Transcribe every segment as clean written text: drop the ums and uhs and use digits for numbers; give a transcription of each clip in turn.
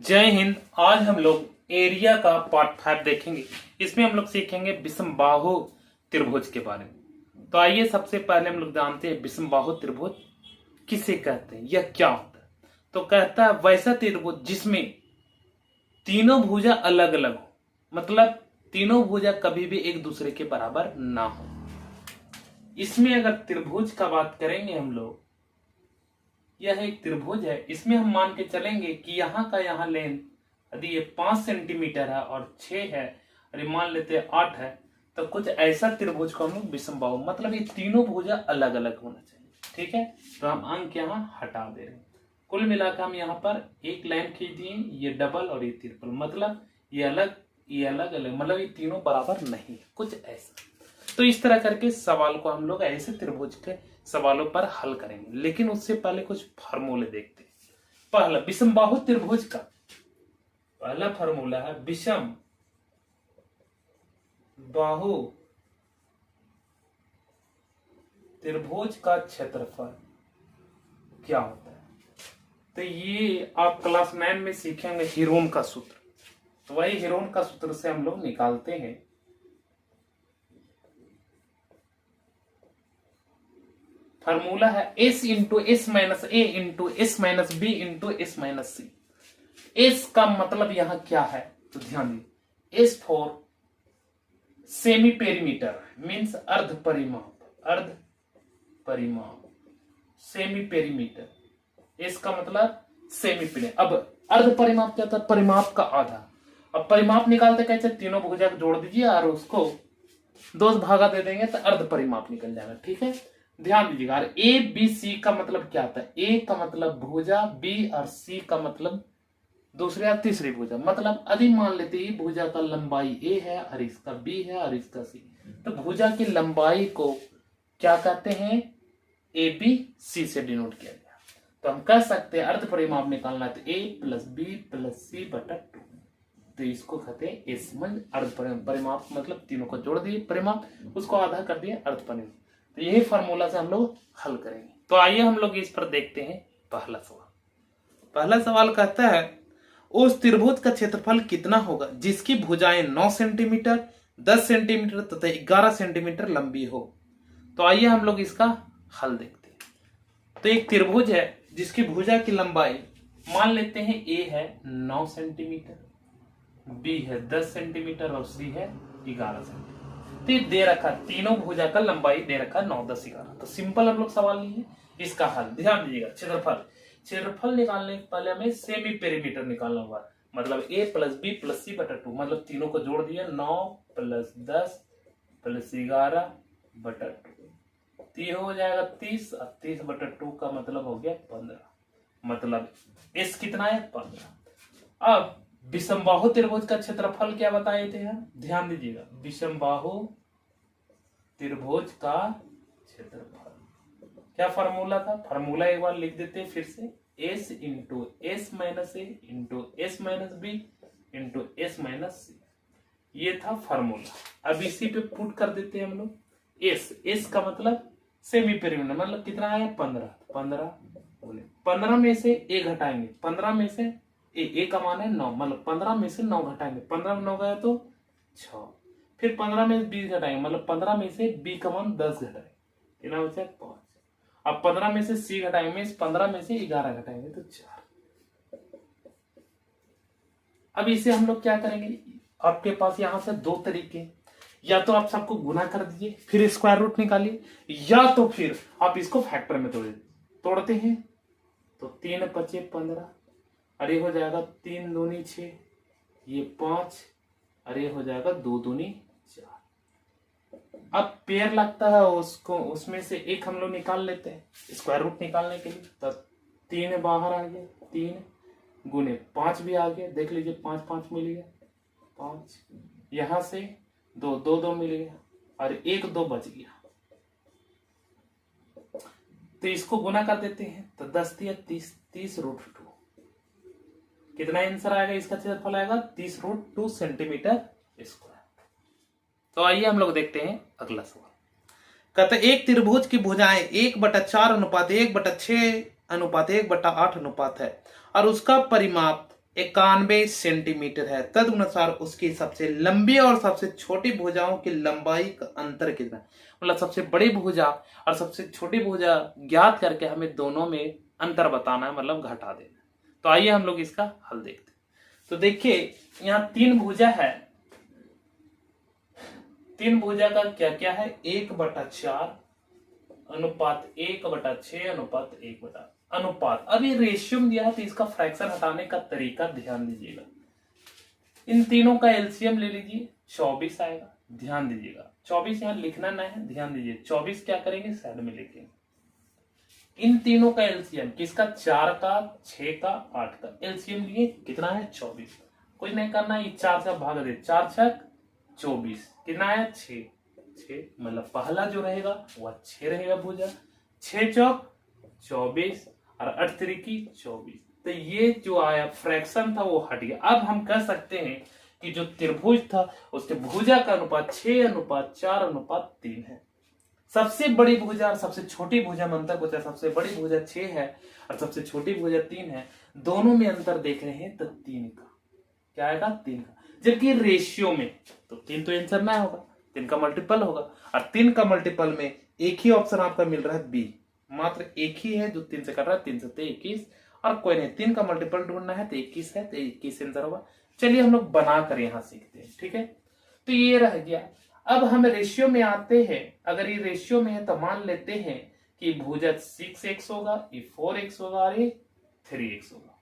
जय हिंद। आज हम लोग एरिया का पार्ट 5 देखेंगे। इसमें हम लोग सीखेंगे विषमबाहु त्रिभुज के बारे में। तो आइए सबसे पहले हम लोग जानते हैं विषमबाहु त्रिभुज किसे कहते हैं या क्या होता है। तो कहता है वैसा त्रिभुज जिसमें तीनों भुजा अलग अलग हो, मतलब तीनों भुजा कभी भी एक दूसरे के बराबर ना हो। इसमें अगर त्रिभुज का बात करेंगे हम लोग, यह एक त्रिभुज है। इसमें हम मान के चलेंगे कि यहाँ का यहाँ लेंथ यदि ये 5 सेंटीमीटर है और 6 है और ये मान लेते हैं 8 है, तो कुछ ऐसा त्रिभुज को हम लोग विषमबाहु, मतलब ये तीनों भुजा अलग अलग होना चाहिए। ठीक है, तो हम अंक यहाँ हटा दे रहे हैं। कुल मिलाकर हम यहाँ पर एक लाइन खींच दिए, ये डबल और ये ट्रिपल, मतलब ये अलग ये अलग अलग, मतलब ये तीनों बराबर नहीं है, कुछ ऐसा। तो इस तरह करके सवाल को हम लोग ऐसे त्रिभुज के सवालों पर हल करेंगे, लेकिन उससे पहले कुछ फार्मूले देखते हैं। पहला विषमबाहु त्रिभुज का पहला फार्मूला है विषम बाहु त्रिभुज का क्षेत्रफल क्या होता है। तो ये आप क्लास 9 में सीखेंगे हीरोन का सूत्र। तो वही हीरोन का सूत्र से हम लोग निकालते हैं। फार्मूला है s into s minus a into s minus b into s minus c. S का मतलब यहां क्या है तो ध्यान दीजिए, s for semi perimeter means अर्ध परिमाप सेमी पेरीमीटर। एस का मतलब सेमी पेरी। अब अर्ध परिमाप क्या होता है, परिमाप का आधा। अब परिमाप निकालते कैसे, तीनों भुजा को जोड़ दीजिए और उसको 2 भागा दे देंगे तो अर्ध परिमाप निकल जाएगा। ठीक है, ध्यान दीजिएगा। ए बी सी का मतलब क्या होता है, ए का मतलब भुजा, बी और सी का मतलब दूसरे या तीसरी भुजा। मतलब यदि मान लेते हैं भुजा का लंबाई ए है और इसका बी है और इसका सी, तो भुजा की लंबाई को क्या कहते हैं, ए बी सी से डिनोट किया गया। तो हम कह सकते हैं अर्ध परिमाप निकालना है तो ए प्लस बी प्लस सी बटा 2, तो इसको कहते हैं एस। अर्ध परिमाप मतलब तीनों को जोड़ दिए परिमाप, उसको आधा कर दिए अर्ध परिमाप। तो यही फार्मूला से हम लोग हल करेंगे। तो आइए हम लोग इस पर देखते हैं पहला सवाल। पहला सवाल कहता है उस त्रिभुज का क्षेत्रफल कितना होगा जिसकी भुजाएं 9 सेंटीमीटर 10 सेंटीमीटर तथा 11 सेंटीमीटर लंबी हो। तो आइए हम लोग इसका हल देखते हैं। तो एक त्रिभुज है जिसकी भुजा की लंबाई मान लेते हैं ए है 9 सेंटीमीटर, बी है 10 सेंटीमीटर और सी है 11 सेंटीमीटर। तो ये दे रखा, तीनों भुजा का लंबाई दे रखा 9 10 11। तो सिंपल हम लोग सवाल लिए इसका हल। ध्यान दीजिएगा, क्षेत्रफल निकालने के पहले हमें सेमी पेरीमीटर निकालना होगा। मतलब a प्लस बी प्लस सी बटा 2, मतलब तीनों को जोड़ दिया 9 प्लस 10 प्लस 11 बटा 2, तो ये हो जाएगा 30 और 30 बटा 2 का मतलब हो गया 15। मतलब s कितना है 15। अब विषमबाहु त्रिभुज का क्षेत्रफल क्या बताए थे हम, ध्यान दीजिएगा। विषमबाहु त्रिभुज का क्षेत्रफल क्या फार्मूला था, फार्मूला एक बार लिख देते हैं फिर से, s into s minus a into s minus b into s minus c. ये था फार्मूला। अब इसी पे पुट कर देते हैं हम लोग। एस का मतलब सेमी पेरीमीटर, मतलब कितना है 15। 15 में से ए घटाएंगे, 15 में से ए का मान है 9, मतलब 15 में से 9 घटाएंगे, 15 में 9 गया तो 6। फिर 15 में से 20 घटाएंगे, मतलब 15 में से बी का मान 10 घटाएंगे, कितना बचा 5। अब 15 में से सी घटाएंगे, 15 में से 11 घटाएंगे तो 4। अब इसे हम लोग क्या करेंगे, आपके पास यहां से 2 तरीके, या तो आप सबको गुना कर दीजिए फिर स्क्वायर रूट निकालिए, या तो फिर आप इसको फैक्टर में तोड़ते हैं तो 3 बचे 15, अरे हो जाएगा 3 दूनी 6, ये 5, अरे हो जाएगा 2 दूनी 4। अब पेयर लगता है उसको, उसमें से एक हम लोग निकाल लेते हैं स्क्वायर रूट निकालने के लिए। तो 3 बाहर आ गया, 3 गुने 5 भी आ गया, देख लीजिए 5 5 मिल गया 5, यहां से 2 2 2 मिल गया और 1 2 बच गया। तो इसको गुना कर देते हैं तो 10 दिया 30, 30 रूट 2। कितना आंसर आएगा, इसका क्षेत्रफल आएगा 30 रूट 2 सेंटीमीटर स्क्वायर। तो आइए हम लोग देखते हैं अगला सवाल। कहते एक त्रिभुज की भुजाएं 1/4 अनुपात 1/6 अनुपात 1/8 अनुपात है और उसका परिमाप 91 सेंटीमीटर है, तदनुसार उसकी सबसे लंबी और सबसे छोटी भुजाओं की लंबाई का अंतर कितना है। मतलब सबसे बड़ी भुजा और सबसे छोटी भुजा ज्ञात करके हमें दोनों में अंतर बताना है, मतलब घटा देना है। तो आइए हम लोग इसका हल देखते हैं। तो देखिए यहाँ तीन भुजा है, तीन भुजा का क्या क्या है, 1/4 अनुपात 1/6 अनुपात 1 अनुपात। अभी रेशियो दिया है तो इसका फ्रैक्शन हटाने का तरीका ध्यान दीजिएगा। इन तीनों का एलसीएम ले लीजिए, 24 आएगा। ध्यान दीजिएगा 24 यहाँ लिखना नहीं है, ध्यान दीजिए 24 क्या करेंगे साइड में लिखेंगे। इन तीनों का एलसीएम किसका, 4 का 6 का 8 का एलसीएम लिए कितना है 24। कुछ नहीं करना है, 4 से भाग दे, 4 छक 24 कितना है 6 मतलब पहला जो रहेगा वह 6 रहेगा भुजा, 6 चौक 24 और 8 तिरिकी 24। तो ये जो आया फ्रैक्शन था वो हट गया। अब हम कह सकते हैं कि जो त्रिभुज था उसके भुजा का अनुपात 6:4:3 है। सबसे बड़ी भुजा और सबसे छोटी भुजा में अंतर पूछा, सबसे बड़ी भुजा 6 है और सबसे छोटी भुजा 3 है, दोनों में अंतर देख रहे हैं तो 3 का क्या आएगा 3 का। जबकि रेशियो में तो 3 तो आंसर ना होगा, 3 का मल्टीपल होगा और 3 का मल्टीपल में एक ही ऑप्शन आपका मिल रहा है बी, मात्र एक ही है जो 3 से कर रहा है, 3 से 21 और कोई नहीं। 3 का मल्टीपल ढूंढना है तो 21 है, तो 21 आंसर होगा। चलिए हम लोग बना कर यहां सीखते हैं, ठीक है। तो ये रह गया। अब हम रेशियो में आते हैं, अगर ये रेशियो में है तो मान लेते हैं कि भुजा 6x होगा, ये 4x होगा और ये 3x होगा।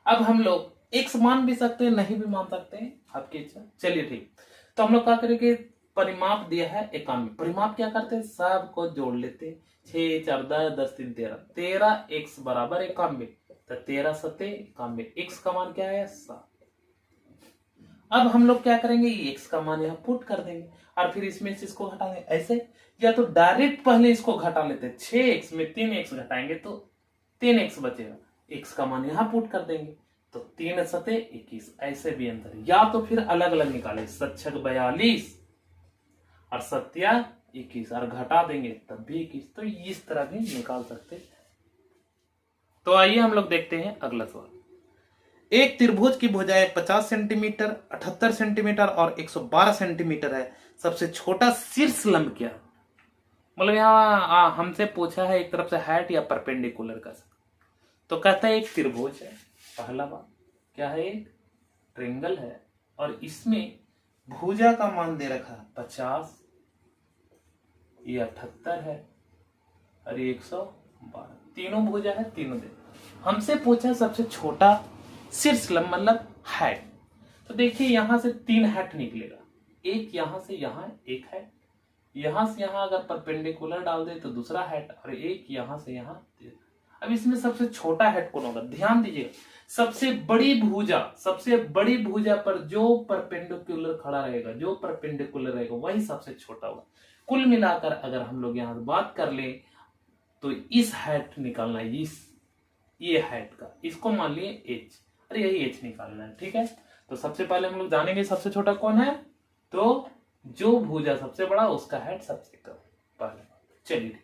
अब हम लोग x मान भी सकते हैं, नहीं भी मान सकते हैं, आपकी इच्छा। चलिए ठीक, तो हम लोग क्या करेंगे, परिमाप दिया है 91, परिमाप क्या करते हैं सबको जोड़ लेते हैं, 6 4 10 10 3 13, 13x बराबर 91, तो 13 7 91, x का मान क्या है 7। अब हम लोग क्या करेंगे, x का मान यहाँ पुट कर देंगे और फिर इसमें से इसको घटा देंगे ऐसे, या तो डायरेक्ट पहले इसको घटा लेते हैं, 6x में 3x घटाएंगे तो 3x बचेगा, x का मान यहाँ पुट कर देंगे तो 3 7 21, ऐसे भी अंतर। या तो फिर अलग अलग निकाले, 7 6 42 और 7 21 और घटा देंगे तब भी 21, तो इस तरह भी निकाल सकते। तो आइए हम लोग देखते हैं अगला सवाल। एक त्रिभुज की भुजाएं 50 सेंटीमीटर 78 सेंटीमीटर और 112 सेंटीमीटर है, सबसे छोटा शीर्ष लंब क्या। मतलब यहाँ हमसे पूछा है एक तरफ से हाइट या परपेंडिकुलर का, तो कहता है एक त्रिभुज है, पहला बात क्या है, एक ट्रेंगल है और इसमें भुजा का मान दे रखा है 50, ये 78 है और ये 112, तीनों भुजा है, तीनों दे। हमसे पूछा सबसे छोटा शीर्ष लंब मतलब हाइट। तो देखिए यहां से 3 हाइट निकलेगा, एक यहां से यहां एक है, यहां से यहां अगर परपेंडिकुलर डाल दे तो दूसरा हाइट और एक यहां से यहां। अब इसमें सबसे छोटा हाइट कौन होगा, ध्यान दीजिए सबसे बड़ी भुजा पर जो परपेंडिकुलर खड़ा रहेगा, जो परपेंडिकुलर रहेगा वही सबसे छोटा होगा। कुल मिलाकर अगर हम लोग यहां बात कर ले तो इस हाइट निकालना है, ये हाइट का, इसको मान लिए h, अरे यही h निकालना है, ठीक है। तो सबसे पहले हम लोग जानेंगे सबसे छोटा कौन है, तो जो भुजा सबसे बड़ा उसका हाइट सबसे कम, पहले। चलिए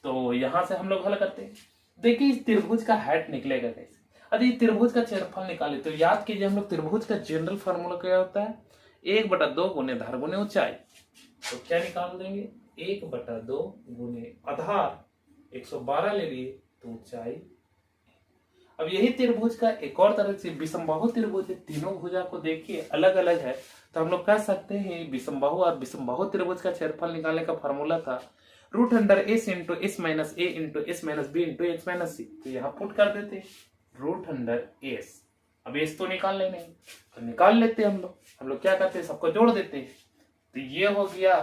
तो यहां से हम लोग हल करते हैं। देखिए इस त्रिभुज का हाइट निकलेगा कैसे, यदि त्रिभुज का क्षेत्रफल निकाले तो याद कीजिए हम लोग त्रिभुज का जनरल फार्मूला क्या होता है, 1/2 गुने आधार गुने ऊंचाई। तो क्या निकाल देंगे, 1/2 गुने आधार 112 ले लिए तो ऊंचाई। अब यही त्रिभुज का एक और तरह से विषमबाहु त्रिभुज है, तीनों भुजा को देखिए अलग अलग है, तो हम लोग कह सकते हैं विषमबाहु और विषमबाहु त्रिभुज का क्षेत्रफल निकालने का फॉर्मूला था √s into s minus a into s minus b into h minus c। तो यहाँ पुट कर देते √s, अब s तो निकाल लेने, तो निकाल लेते हम लोग क्या करते हैं सबको जोड़ देते हैं। तो ये हो गया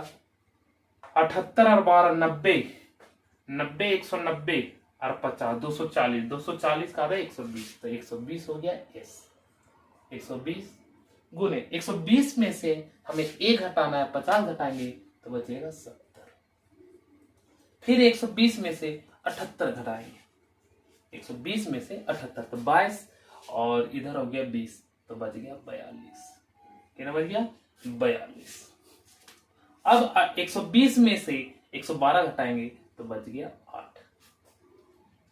78 और 12 90, 90 190 और 50 240, 240 का 120, तो 120 हो गया s। 120 गुने 120 में से हमें a घटाना है, 50 घटाएंगे तो बचेगा 70, फिर 120 में से 78 घटाएंगे, 120 में से 78 तो 22 और इधर हो गया 20 तो बच गया 42, कितना बच गया 42। अब 120 में से 112 घटाएंगे तो बच गया 8।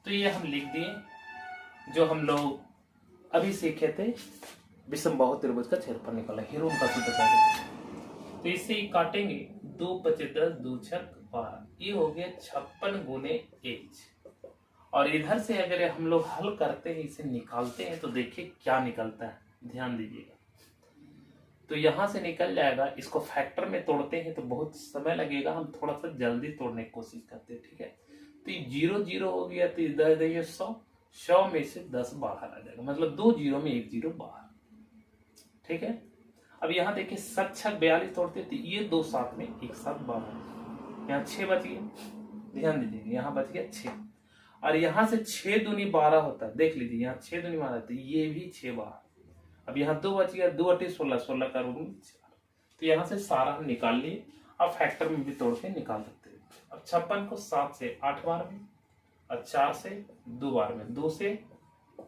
तो ये हम लिख दिए जो हम लोग अभी सीखे थे विषम बाहु त्रिभुज का क्षेत्रफल निकाला, हीरो का सूत्र कैसे। तो इसे ही काटेंगे, 2 × 5 = 10, 2 × 6 = 12, ये हो गया 56 × h। और इधर से अगर हम लोग हल करते हैं, इसे निकालते हैं तो देखिए क्या निकलता है, ध्यान दीजिएगा। तो यहां से निकल जाएगा, इसको फैक्टर में तोड़ते हैं तो बहुत समय लगेगा, हम थोड़ा सा जल्दी तोड़ने की कोशिश करते हैं, ठीक है। तो 0 0 हो गया, तो इधर देखिए 100 में से 10 बाहर आ जाएगा, मतलब 2 0 में 1 0 बाहर, ठीक है। अब यहाँ देखिए 7 6 42 तोड़ते थे, ये 2 साथ में एक साथ बाहर, यहाँ 6 बच गए, ध्यान दीजिए, यहाँ बच गया 6। और यहाँ से 6 दूनी 12 होता है, देख लीजिए, यहाँ 6 दूनी 12 होता है, ये भी 6 बाहर। अब यहाँ 2 बच गया, 2 × 16, 16 का रूट 4। तो यहाँ से सारा हम निकाल लिए। अब फैक्टर में भी तोड़ के निकाल सकते हैं। अब 56 को 7 से 8 बार में, और 4 से 2 बार में, 2 से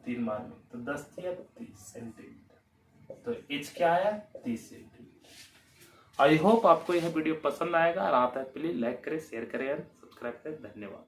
3 बार में, तो 10 या 30 सेंटीमीटर। तो एच क्या आया, 30 सेंटीमीटर। आई होप आपको यह वीडियो पसंद आएगा, और आता है प्लीज लाइक करें, शेयर करें और सब्सक्राइब करें। धन्यवाद।